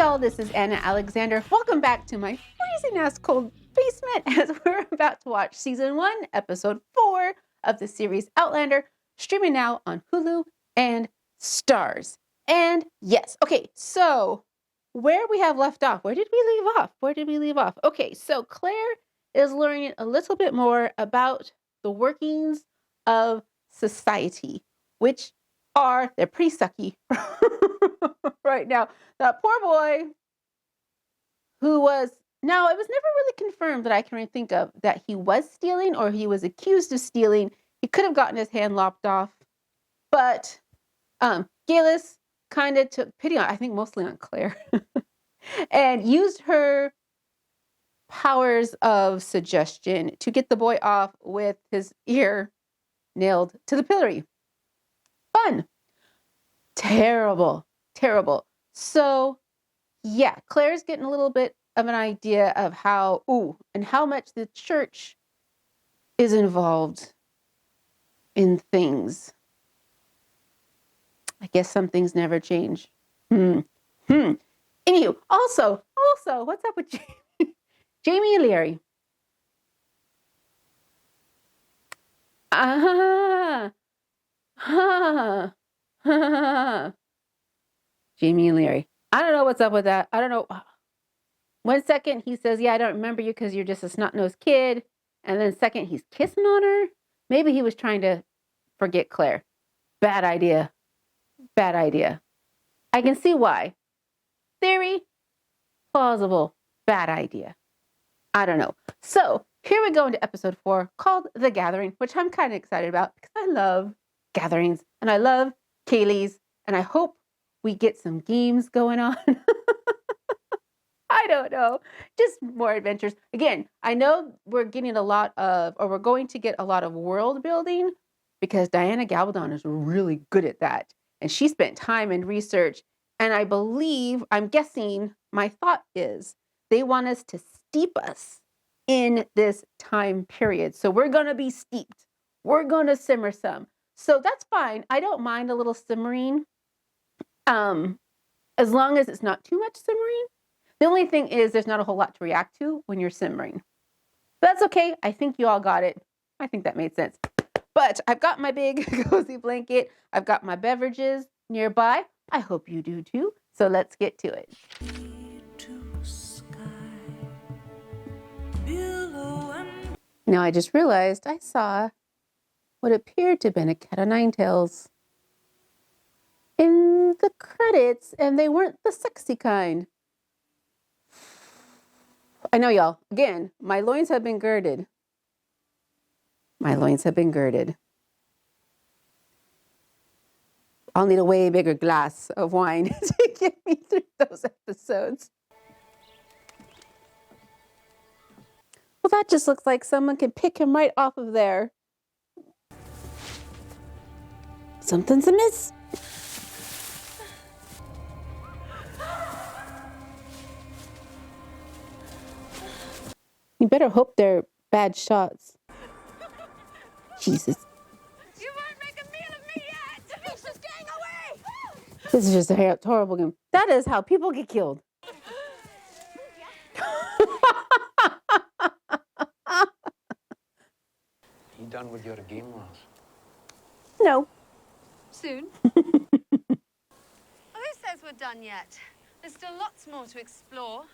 y'all, this is Anna Alexander. Welcome back to my freezing ass cold basement as we're about to watch season 1, episode 4 of the series Outlander, streaming now on Hulu and Starz. And yes, okay, so where we have left off, where did we leave off? Okay, so Claire is learning a little bit more about the workings of society, which they're pretty sucky right now. That poor boy who was, now it was never really confirmed that I can think of that he was stealing or he was accused of stealing. He could have gotten his hand lopped off, but Galis kind of took pity on, I think mostly on Claire, and used her powers of suggestion to get the boy off with his ear nailed to the pillory. Fun. Terrible. So yeah, Claire's getting a little bit of an idea of how much the church is involved in things. I guess some things never change. Anywho, also, what's up with Jamie and Larry? Jamie and Larry. I don't know what's up with that. I don't know. 1 second he says, yeah, I don't remember you because you're just a snot-nosed kid. And then second he's kissing on her. Maybe he was trying to forget Claire. Bad idea. I can see why. Theory, plausible. Bad idea. I don't know. So here we go into episode 4 called The Gathering, which I'm kind of excited about because I love gatherings and I love Kaylee's and I hope we get some games going on. I don't know. Just more adventures. Again, I know we're going to get a lot of world building because Diana Gabaldon is really good at that. And she spent time in research. And I'm guessing, my thought is they want us to steep us in this time period. So we're going to be steeped. We're going to simmer some. So that's fine. I don't mind a little simmering. As long as it's not too much simmering. The only thing is there's not a whole lot to react to when you're simmering. But that's okay. I think you all got it. I think that made sense. But I've got my big cozy blanket. I've got my beverages nearby. I hope you do too. So let's get to it. Now I just realized I saw what appeared to have been a cat o' nine tails in the credits, and they weren't the sexy kind. I know, y'all. Again, my loins have been girded. I'll need a way bigger glass of wine to get me through those episodes. Well, that just looks like someone could pick him right off of there. Something's amiss. You better hope they're bad shots. Jesus. You won't make a meal of me yet! Tanisha's getting away! This is just a horrible game. That is how people get killed. You done with your game, Ross? No. Soon. Who says we're done yet? There's still lots more to explore.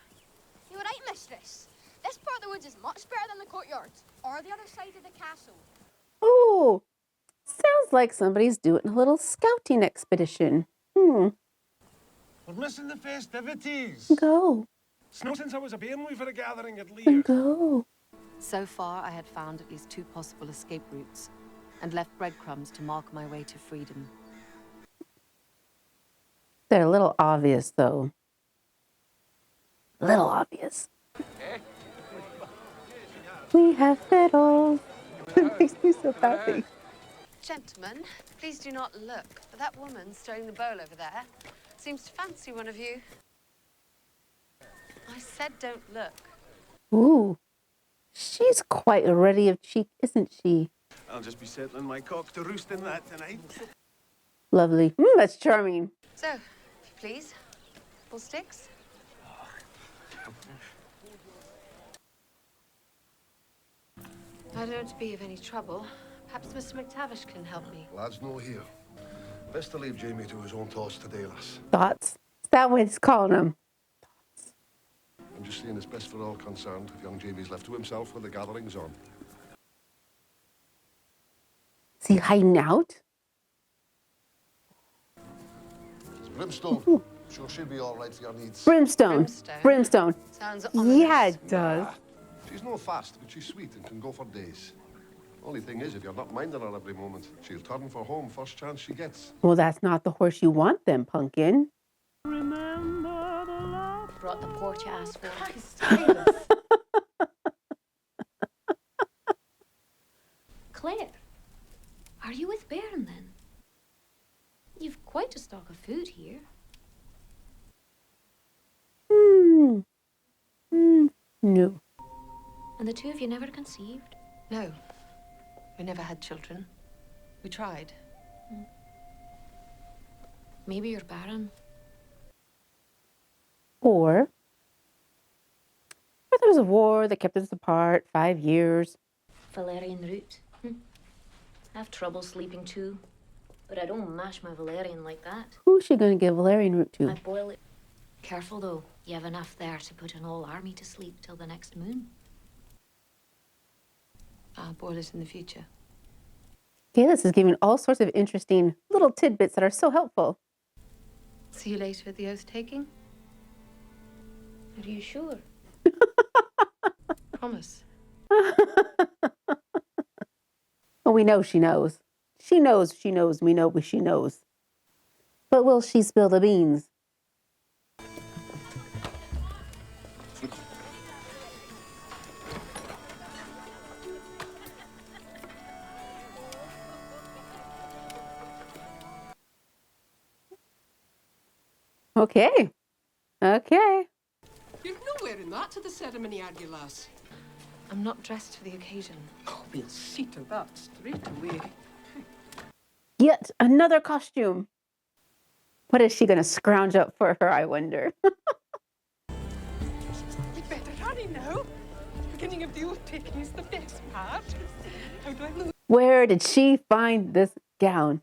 You're right, mistress. This part of the woods is much better than the courtyard, or the other side of the castle. Oh, sounds like somebody's doing a little scouting expedition. We're missing the festivities. Go. Snow since I was a bairn for a gathering at And Lear. go. So far, I had found at least 2 possible escape routes and left breadcrumbs to mark my way to freedom. They're a little obvious, though. A little obvious. We have fiddles. It makes me so happy. Gentlemen, please do not look. But that woman stirring the bowl over there seems to fancy one of you. I said don't look. Ooh. She's quite ready of cheek, isn't she? I'll just be settling my cock to roost in that tonight. Lovely. That's charming. So, if you please, full sticks? I don't be of any trouble. Perhaps Mr. McTavish can help me. Lad's no here. Best to leave Jamie to his own thoughts today, lass. Thoughts? Is that what he's calling them? I'm just saying it's best for all concerned if young Jamie's left to himself with the gatherings on. Is he hiding out? Brimstone. Sure she'll be all right for your needs. Brimstone. Brimstone. Sounds ominous. Yeah, it does. She's no fast, but she's sweet and can go for days. Only thing is, if you're not minding her every moment, she'll turn for home first chance she gets. Well, that's not the horse you want then, pumpkin. Brought the port you asked for. Claire, are you with Baron then? You've quite a stock of food here. No. And the two of you never conceived? No. We never had children. We tried. Maybe you're barren. Or there was a war that kept us apart 5 years. Valerian root. I have trouble sleeping too. But I don't mash my valerian like that. Who's she going to give valerian root to? I boil it. Careful though. You have enough there to put an whole army to sleep till the next moon. I'll boil it in the future. Okay, this is giving all sorts of interesting little tidbits that are so helpful. See you later at the oath taking. Are you sure? Promise. Well, we know she knows. She knows, she knows, we know she knows. But will she spill the beans? Okay. Okay. You're no wearing that to the ceremony, are you, lass? I'm not dressed for the occasion. Oh, we'll see to that straight away. Yet another costume. What is she going to scrounge up for her, I wonder? You'd better hurry now. The beginning of the oath taking is the best part. How do I look? Where did she find this gown?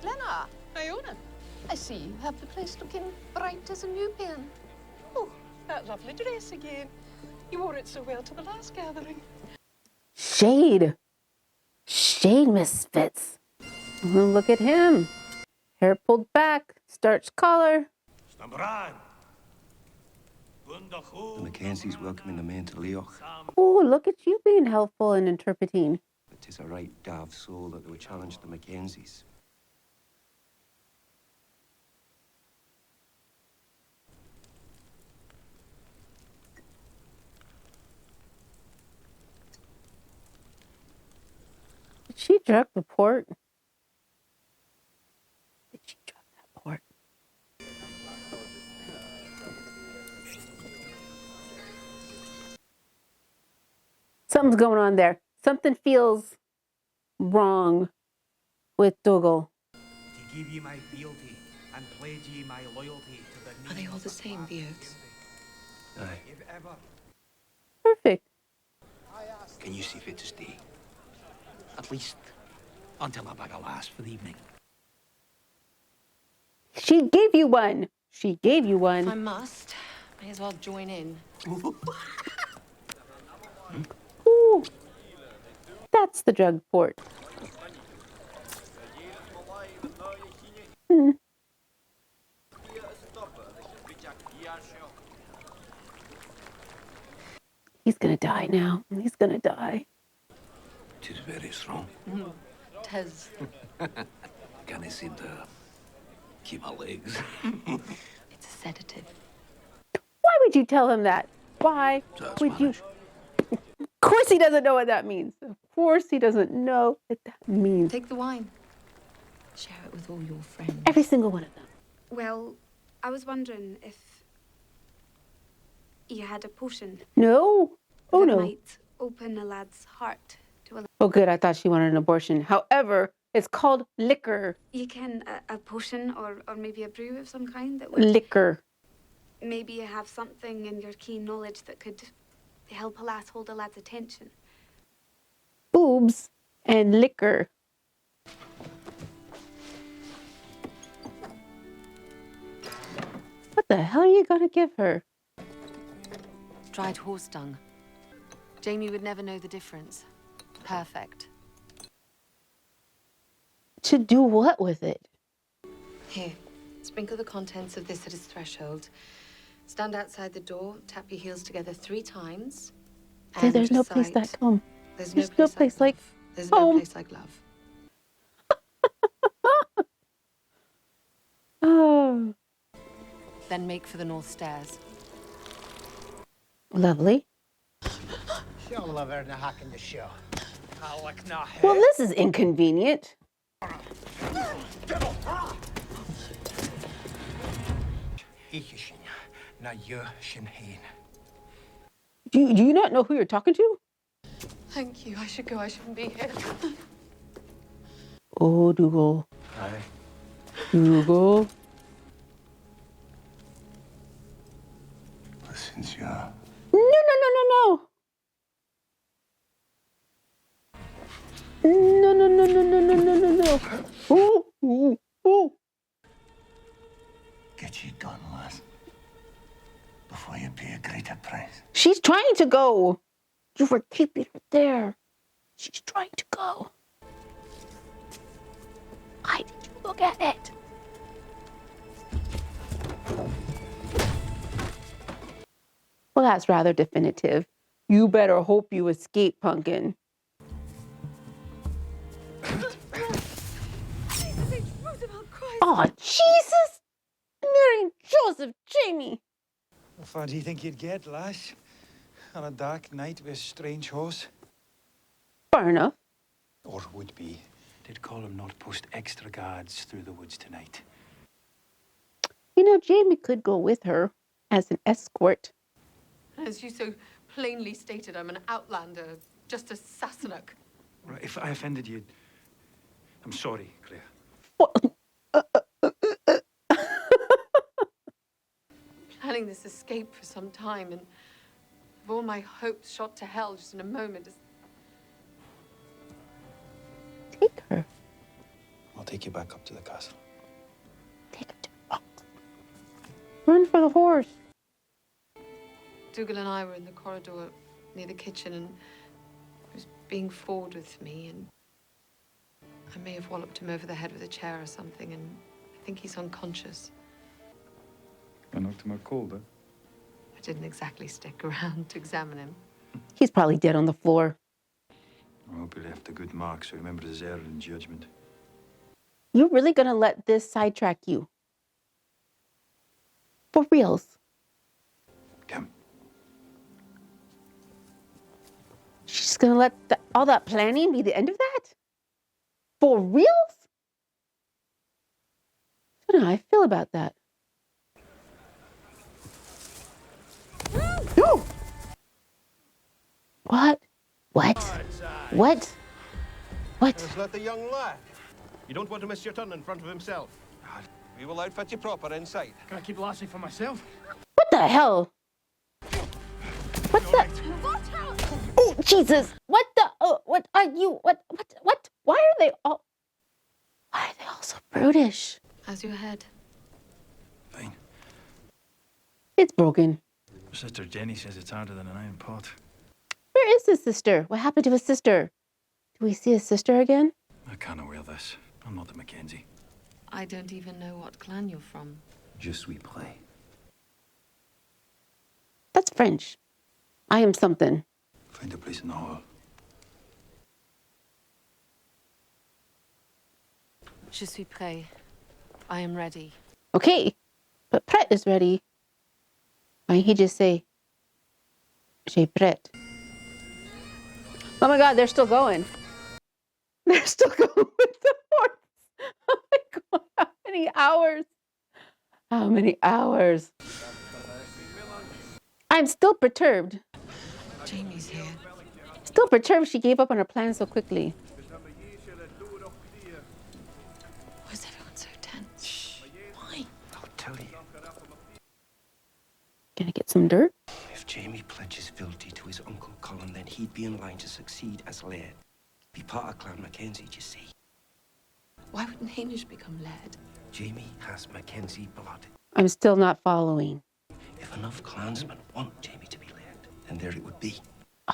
Lena, Iona, I see you have the place looking bright as a new pin. Oh, that lovely dress again. You wore it so well to the last gathering. Shade. Shade misfits. Oh, look at him. Hair pulled back, starched collar. The Mackenzies welcoming the men to Leoch. Oh, look at you being helpful and interpreting. It is a right daft soul that they would challenge the Mackenzies. Did she drug the port? Did she drug that port? Something's going on there. Something feels wrong with Dougal. To give ye my fealty and pledge ye my loyalty to the Are they all the same, the oaths? Aye. if ever. Perfect. Can you see fit to stay? At least until I bag a lass for the evening. She gave you one. She gave you If I one. must, may as well join in. Ooh. That's the drug port. He's gonna die now. He's gonna die. It is very strong. Tez. Can I seem to keep my legs? It's a sedative. Why would you tell him that? Why That's would you? Spanish. Of course he doesn't know what that means. Of course he doesn't know what that means. Take the wine. Share it with all your friends. Every single one of them. Well, I was wondering if you had a potion No. Oh that no. might open a lad's heart to a... Oh good. I thought she wanted an abortion. However, it's called liquor. You can, a potion or maybe a brew of some kind that would... Liquor. Maybe you have something in your keen knowledge that could help a lass hold a lad's attention. Boobs and liquor. What the hell are you gonna give her? Dried horse dung. Jamie would never know the difference. Perfect. To do what with it? Here, sprinkle the contents of this at its threshold. Stand outside the door, tap your heels together 3 times. Say there's no place recite, like home. There's no place like love. There's home. no place like love. Oh, Then make for the north stairs. lovely. Well, this is inconvenient. Do you not know who you're talking to? Thank you. I should go. I shouldn't be here. Oh, Dougal. Aye. Dougal. Listen, sure. No, no, no, no, no. No, no, no, no, no, no, no, no, no. Ooh, ooh, ooh. Get you gone, lass. Before you pay a greater price. She's trying to go. You were keeping her there. She's trying to go. Why did you look at it? Well, that's rather definitive. You better hope you escape, Pumpkin. Oh, Jesus! Mary and Joseph, Jamie. How far do you think you'd get, lass? On a dark night with a strange horse? Fair enough. Or would be. Did call him not post extra guards through the woods tonight. You know, Jamie could go with her as an escort. As you so plainly stated, I'm an outlander, just a Sassenach. Right, if I offended you, I'm sorry, Claire. Planning this escape for some time, and of all my hopes shot to hell just in a moment. Take her. I'll take you back up to the castle. Take her to Run for the horse. Dougal and I were in the corridor near the kitchen, and he was being forward with me, and I may have walloped him over the head with a chair or something, and I think he's unconscious. I knocked him out cold, huh? I didn't exactly stick around to examine him. He's probably dead on the floor. I hope he left a good mark so he remembered his error in judgment. You really gonna let this sidetrack you? For reals? Come. She's gonna let all that planning be the end of that? For reals? I don't know how I feel about that. No! What? What? What? What? Just let the young lad. You don't want to miss your turn in front of himself. We will outfit you proper inside. Can I keep Lassie for myself? What the hell? What the? Oh, Jesus! What the? Oh, what are you? What? Why are they all so brutish? How's your head? Fine. It's broken. Sister Jenny says it's harder than an iron pot. Where is his sister? What happened to his sister? Do we see his sister again? I can't wear this. I'm not the Mackenzie. I don't even know what clan you're from. Je suis prêt. That's French. I am something. Find a place in the hall. Je suis prêt. I am ready. Okay, but Pret is ready. Why didn't he just say, J'ai prêt? Oh my God, they're still going. They're still going with the horse. Oh my God, how many hours? How many hours? I'm still perturbed. Jamie's here. Still perturbed she gave up on her plan so quickly. Why is everyone so tense? Why? I'll tell you. Outlander. If Jamie pledges fealty to his uncle Colin, then he'd be in line to succeed as laird. Be part of Clan Mackenzie, you see. Why wouldn't Hamish become laird? Jamie has Mackenzie blood. I'm still not following. If enough clansmen want Jamie to be laird, then there it would be.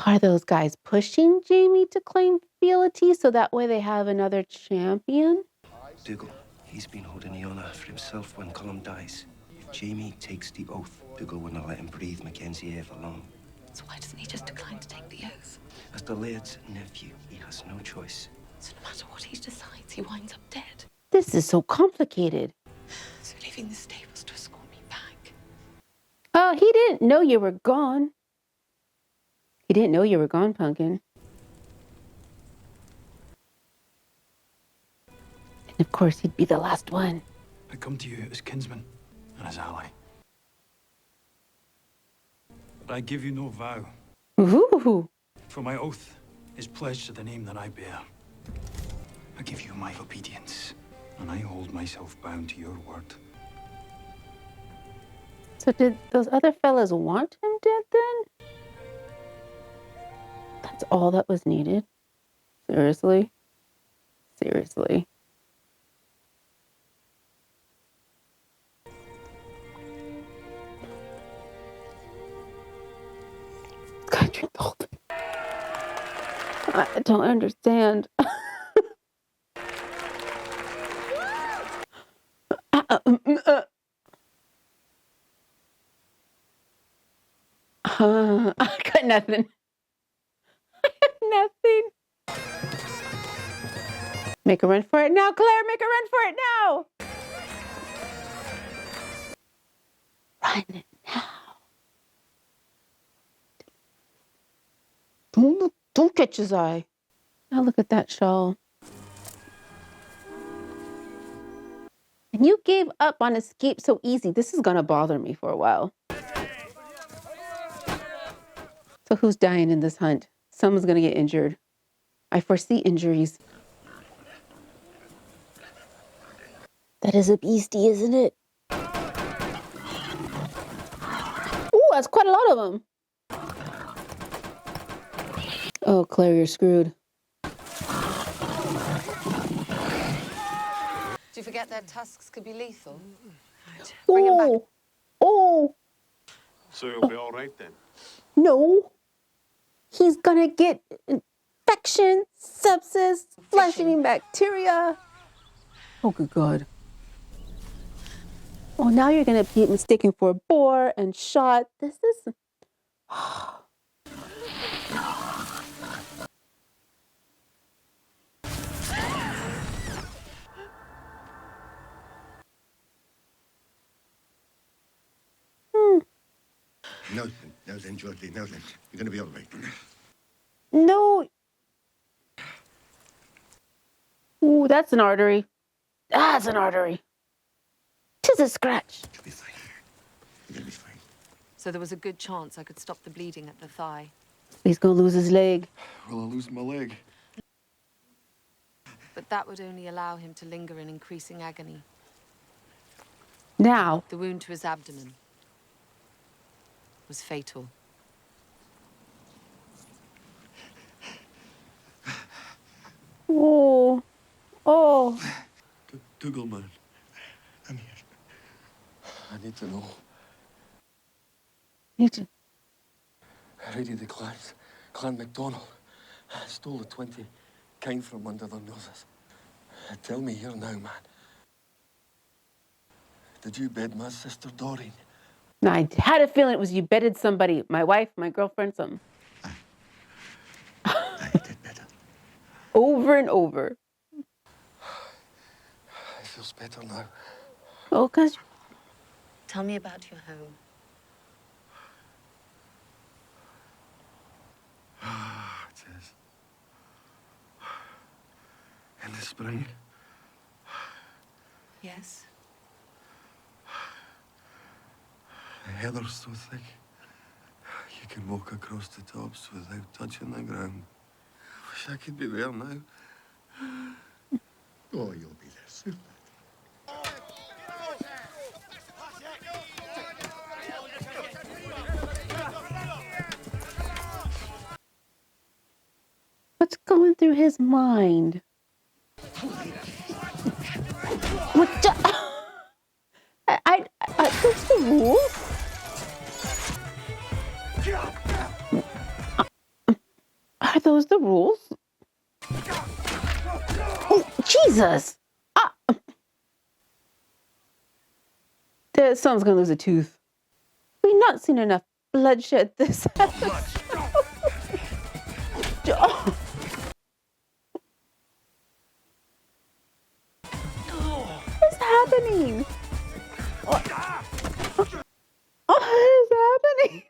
Are those guys pushing Jamie to claim fealty so that way they have another champion? Dougal, he's been holding the honour for himself when Colin dies. If Jamie takes the oath, Dougal will not let him breathe Mackenzie air for long. So why doesn't he just decline to take the oath? As the laird's nephew, he has no choice. So no matter what he decides, he winds up dead. This is so complicated. So leaving the stables to escort me back. Oh, he didn't know you were gone. He didn't know you were gone, Pumpkin. And of course, he'd be the last one. I come to you as kinsman and as ally. But I give you no vow, Ooh. for my oath is pledged to the name that I bear. I give you my obedience, and I hold myself bound to your word. So did those other fellas want him dead then? That's all that was needed? Seriously? Seriously? Gotta drink the whole thing. I don't understand. I got nothing. I have nothing. Make a run for it now, Claire. Make a run for it now. Run now. Don't catch his eye. Now look at that shawl. And you gave up on escape so easy. This is going to bother me for a while. So who's dying in this hunt? Someone's going to get injured. I foresee injuries. That is a beastie, isn't it? Ooh, that's quite a lot of them. Oh, Claire, you're screwed. Do you forget their tusks could be lethal? Bring him back. Oh, So you'll be all right then? no. He's gonna get infection, sepsis, flesh-eating bacteria. Oh, good God. Oh, now you're gonna be mistaken for a boar and shot. This is... Now then, Georgie, now then. You're going to be all right. No. Ooh, that's an artery. That's an artery. 'Tis a scratch. You'll be fine. You're going to be fine. So there was a good chance I could stop the bleeding at the thigh. He's gonna lose his leg. Will I lose my leg? But that would only allow him to linger in increasing agony. Now. The wound to his abdomen was fatal. Oh. Oh. Dougal, man. I'm here. I need to know. Ready the clans. Clan MacDonald stole the 20 kine from under their noses. Tell me here now, man. Did you bed my sister Doreen? I had a feeling it was you bedded somebody. My wife, my girlfriend, something. I did better. Over and over. It feels better now. Oh, because... Tell me about your home. It is. In the spring, Yes? the heather's so thick, you can walk across the tops without touching the ground. I wish I could be there now. Oh, you'll be there soon. through his mind? What the? Are those the rules? Are those the rules? Oh, Jesus! Someone's gonna lose a tooth. We've not seen enough bloodshed this episode. Oh. What's happening? What is happening?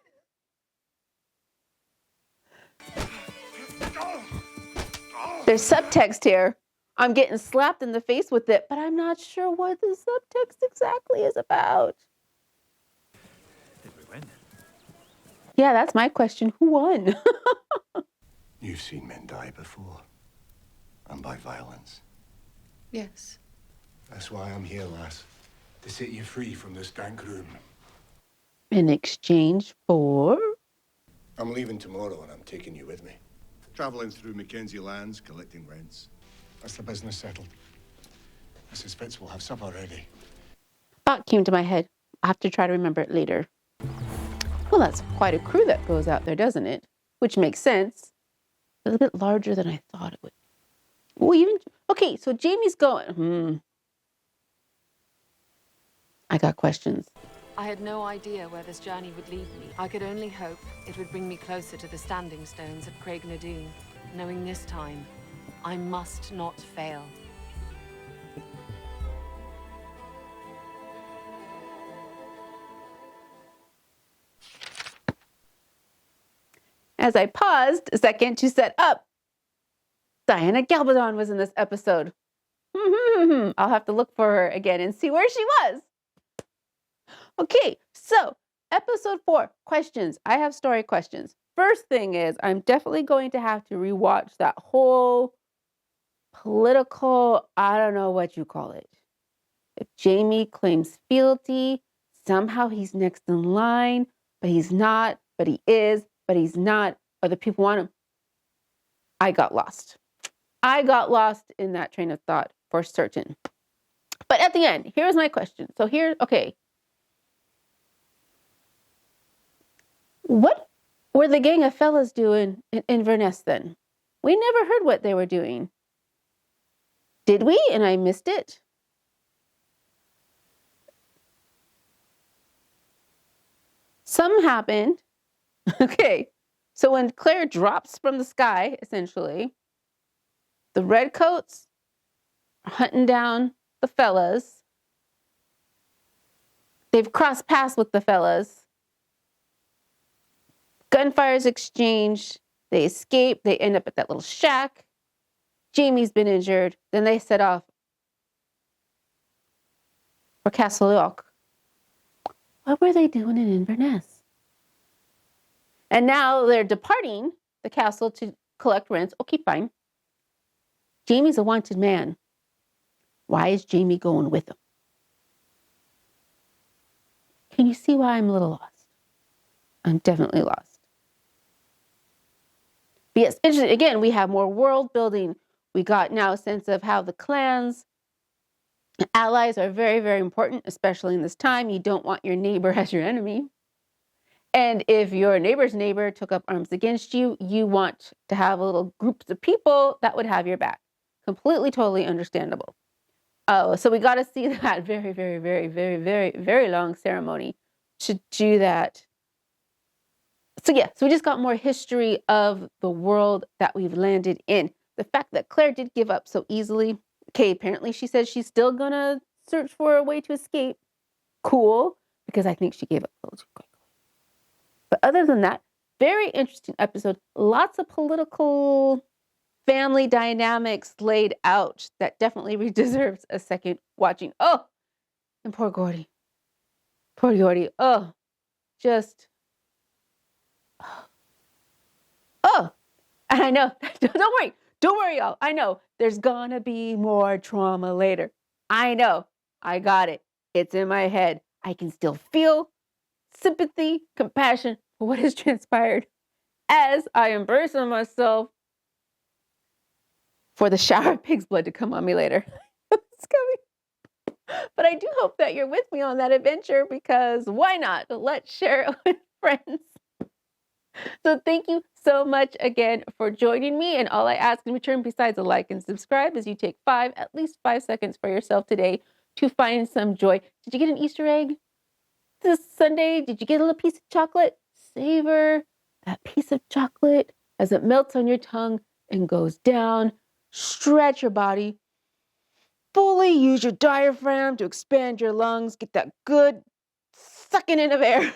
There's subtext here. I'm getting slapped in the face with it, but I'm not sure what the subtext exactly is about. Did we win? Yeah, that's my question. Who won? You've seen men die before. And by violence. Yes. That's why I'm here, lass. To set you free from this dank room. In exchange for? I'm leaving tomorrow and I'm taking you with me. Traveling through Mackenzie lands, collecting rents. That's the business settled. Mrs. Fitz will have supper ready. Thought came to my head. I have to try to remember it later. Well, that's quite a crew that goes out there, doesn't it? Which makes sense. It's a bit larger than I thought it would. Well, even okay, so Jamie's going. I got questions. I had no idea where this journey would lead me. I could only hope it would bring me closer to the standing stones of Craig Nadoon, knowing this time I must not fail. As I paused a second to set up, Diana Gabaldon was in this episode. I'll have to look for her again and see where she was. Okay, so episode 4, questions. I have story questions. First thing is, I'm definitely going to have to rewatch that whole political, I don't know what you call it. If Jamie claims fealty, somehow he's next in line, but he's not, but he is, but he's not, or the people want him. I got lost. I got lost in that train of thought for certain. But at the end, here's my question. So okay. What were the gang of fellas doing in Inverness then? We never heard what they were doing. Did we? And I missed it? Some happened. Okay. So when Claire drops from the sky, essentially, the redcoats are hunting down the fellas. They've crossed paths with the fellas. Gunfire's exchanged. They escape. They end up at that little shack. Jamie's been injured. Then they set off for Castle Rock. What were they doing in Inverness? And now they're departing the castle to collect rents. Okay, fine. Jamie's a wanted man. Why is Jamie going with him? Can you see why I'm a little lost? I'm definitely lost. But yes, interesting. Again, we have more world building. We got now a sense of how the clans, allies are very, very important, especially in this time. You don't want your neighbor as your enemy. And if your neighbor's neighbor took up arms against you, you want to have little groups of people that would have your back. Completely, totally understandable. Oh, so we got to see that very, very, very, very, very, very long ceremony to do that. So yeah, so we just got more history of the world that we've landed in. The fact that Claire did give up so easily. Okay, apparently she says she's still going to search for a way to escape. Cool, because I think she gave up a little too quickly. But other than that, very interesting episode. Lots of political family dynamics laid out that definitely deserves a second watching. Oh, and poor Gordy. Poor Gordy. Oh, just... Oh, and I know, don't worry, y'all. I know there's gonna be more trauma later. I know, I got it. It's in my head. I can still feel sympathy, compassion for what has transpired as I embrace on myself for the shower of pig's blood to come on me later. It's coming. But I do hope that you're with me on that adventure, because why not? Let's share it with friends. So thank you so much again for joining me. And all I ask in return, besides a like and subscribe, is you take at least 5 seconds for yourself today to find some joy. Did you get an Easter egg this Sunday? Did you get a little piece of chocolate? Savor that piece of chocolate as it melts on your tongue and goes down. Stretch your body. Fully use your diaphragm to expand your lungs. Get that good sucking in of air.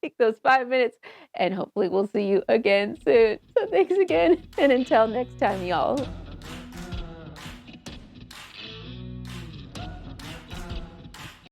Take those 5 minutes, and hopefully we'll see you again soon. So thanks again, and until next time, y'all.